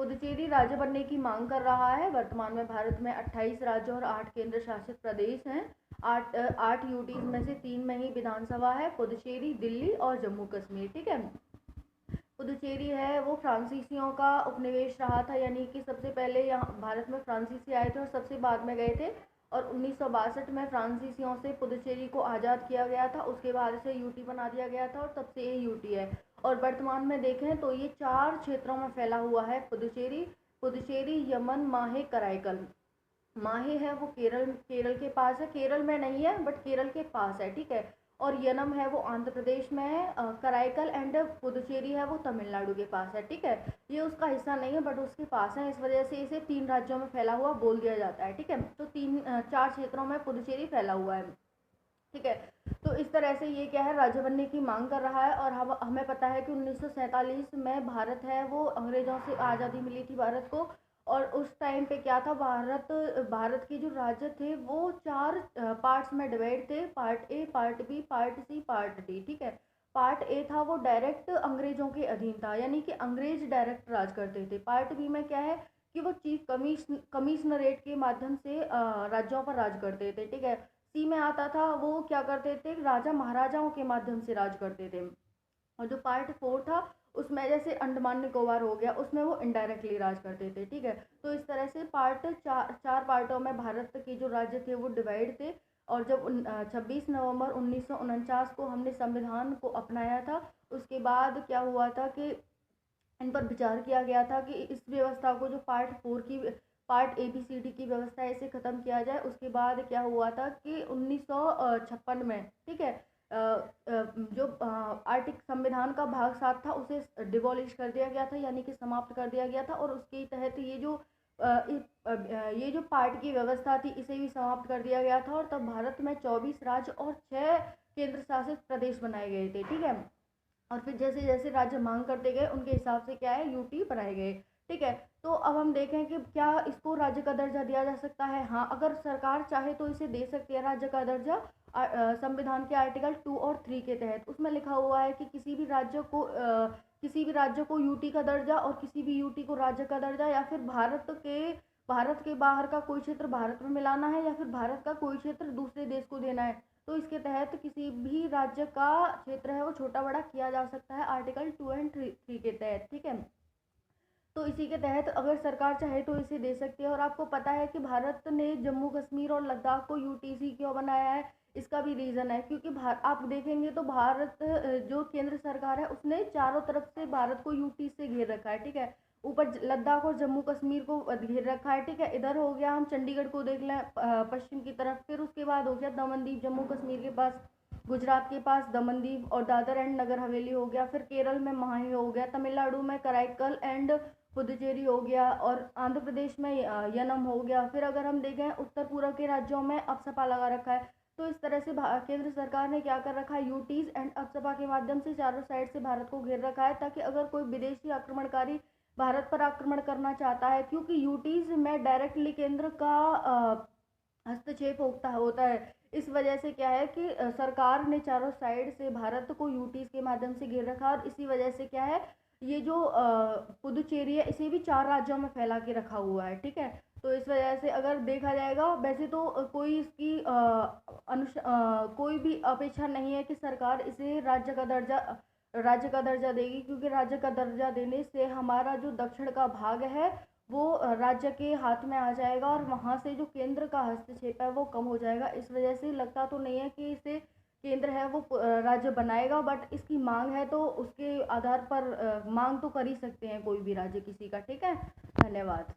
पुदुचेरी राज्य बनने की मांग कर रहा है। वर्तमान में भारत में 28 राज्य और 8 केंद्र शासित प्रदेश हैं। 8 यूटीज में से 3 में ही विधानसभा है, पुदुचेरी, दिल्ली और जम्मू कश्मीर। ठीक है। पुदुचेरी है वो फ्रांसीसियों का उपनिवेश रहा था, यानी कि सबसे पहले यहाँ भारत में फ्रांसीसी आए थे और सबसे बाद में गए थे। और 1962 में फ्रांसीसियों से पुदुचेरी को आज़ाद किया गया था। उसके बाद इसे यूटी बना दिया गया था और तब से ये यूटी है। और वर्तमान में देखें तो ये 4 क्षेत्रों में फैला हुआ है। पुदुचेरी, यमन, माहे, कराईकल। माहे है वो केरल के पास है, केरल में नहीं है बट केरल के पास है। ठीक है। और यनम है वो आंध्र प्रदेश में है। कराईकल एंड पुदुचेरी है वो तमिलनाडु के पास है। ठीक है। ये उसका हिस्सा नहीं है बट उसके पास है, इस वजह से इसे 3 राज्यों में फैला हुआ बोल दिया जाता है। ठीक है। तो 4 क्षेत्रों में पुदुचेरी फैला हुआ है। ठीक है। तो इस तरह से ये क्या है, राज्य बनने की मांग कर रहा है। और हमें पता है कि 1947 में भारत है वो अंग्रेजों से आज़ादी मिली थी भारत को। और उस टाइम पे क्या था, भारत के जो राज्य थे वो 4 पार्ट्स में डिवाइड थे। Part A, part B, part C, part D. ठीक है। पार्ट ए था वो डायरेक्ट अंग्रेजों के अधीन था, यानी कि अंग्रेज डायरेक्ट राज करते थे। पार्ट बी में क्या है कि वो चीफ कमिश्नरेट के माध्यम से राज्यों पर राज करते थे। ठीक है। सी में आता था वो क्या करते थे, राजा महाराजाओं के माध्यम से राज करते थे। और जो पार्ट 4 था उसमें जैसे अंडमान निकोबार हो गया, उसमें वो इनडायरेक्टली राज करते थे। ठीक है। तो इस तरह से चार पार्टों में भारत के जो राज्य थे वो डिवाइड थे। और जब 26 नवंबर 1949 को हमने संविधान को अपनाया था, उसके बाद क्या हुआ था कि इन पर विचार किया गया था कि इस व्यवस्था को, जो part A B C D की व्यवस्था है, इसे ख़त्म किया जाए। उसके बाद क्या हुआ था कि 1956 में, ठीक है, जो आर्टिक संविधान का भाग 7 था उसे डिबॉलिश कर दिया गया था, यानी कि समाप्त कर दिया गया था। और उसके तहत ये जो पार्ट की व्यवस्था थी इसे भी समाप्त कर दिया गया था। और तब भारत में 24 राज्य और 6 केंद्र शासित प्रदेश बनाए गए थे। ठीक है। और फिर जैसे जैसे राज्य मांग करते गए उनके हिसाब से क्या है, यूटी बनाए गए। ठीक है। तो अब हम देखें कि क्या इसको राज्य का दर्जा दिया जा सकता है। हाँ, अगर सरकार चाहे तो इसे दे सकती है राज्य का दर्जा। संविधान के आर्टिकल 2 और 3 के तहत उसमें लिखा हुआ है कि किसी भी राज्य को यूटी का दर्जा और किसी भी यूटी को राज्य का दर्जा, या फिर भारत के बाहर का कोई क्षेत्र भारत में मिलाना है, या फिर भारत का कोई क्षेत्र दूसरे देश को देना है। तो इसके तहत किसी भी राज्य का क्षेत्र है वो छोटा बड़ा किया जा सकता है, आर्टिकल 2 एंड 3 के तहत। ठीक है। तो इसी के तहत अगर सरकार चाहे तो इसे दे सकती है। और आपको पता है कि भारत ने जम्मू कश्मीर और लद्दाख को यूटीसी क्यों बनाया है, इसका भी रीज़न है क्योंकि आप देखेंगे तो भारत जो केंद्र सरकार है उसने चारों तरफ से भारत को यूटी से घेर रखा है। ठीक है। ऊपर लद्दाख और जम्मू कश्मीर को घेर रखा है। ठीक है। इधर हो गया, हम चंडीगढ़ को देख लें पश्चिम की तरफ, फिर उसके बाद हो गया दमनदीप जम्मू कश्मीर के पास, गुजरात के पास दमनदीप और दादर एंड नगर हवेली हो गया, फिर केरल में माहे हो गया, तमिलनाडु में कराईकल एंड पुदुचेरी हो गया, और आंध्र प्रदेश में यनम हो गया। फिर अगर हम देखें उत्तर पूर्व के राज्यों में अप्सपा लगा रखा है। तो इस तरह से केंद्र सरकार ने क्या कर रखा है, यूटीज एंड अप्सपा के माध्यम से चारों साइड से भारत को घेर रखा है, ताकि अगर कोई विदेशी आक्रमणकारी भारत पर आक्रमण करना चाहता है, क्योंकि यूटीज में डायरेक्टली केंद्र का हस्तक्षेप होता है। इस वजह से क्या है कि सरकार ने चारों साइड से भारत को यूटीज के माध्यम से घेर रखा। और इसी वजह से क्या है, ये जो पुदुचेरी है इसे भी 4 राज्यों में फैला के रखा हुआ है। ठीक है। तो इस वजह से अगर देखा जाएगा, वैसे तो कोई इसकी कोई भी अपेक्षा नहीं है कि सरकार इसे राज्य का दर्जा देगी, क्योंकि राज्य का दर्जा देने से हमारा जो दक्षिण का भाग है वो राज्य के हाथ में आ जाएगा और वहाँ से जो केंद्र का हस्तक्षेप है वो कम हो जाएगा। इस वजह से लगता तो नहीं है कि इसे केंद्र है वो राज्य बनाएगा, बट इसकी मांग है तो उसके आधार पर मांग तो कर ही सकते हैं कोई भी राज्य किसी का। ठीक है। धन्यवाद।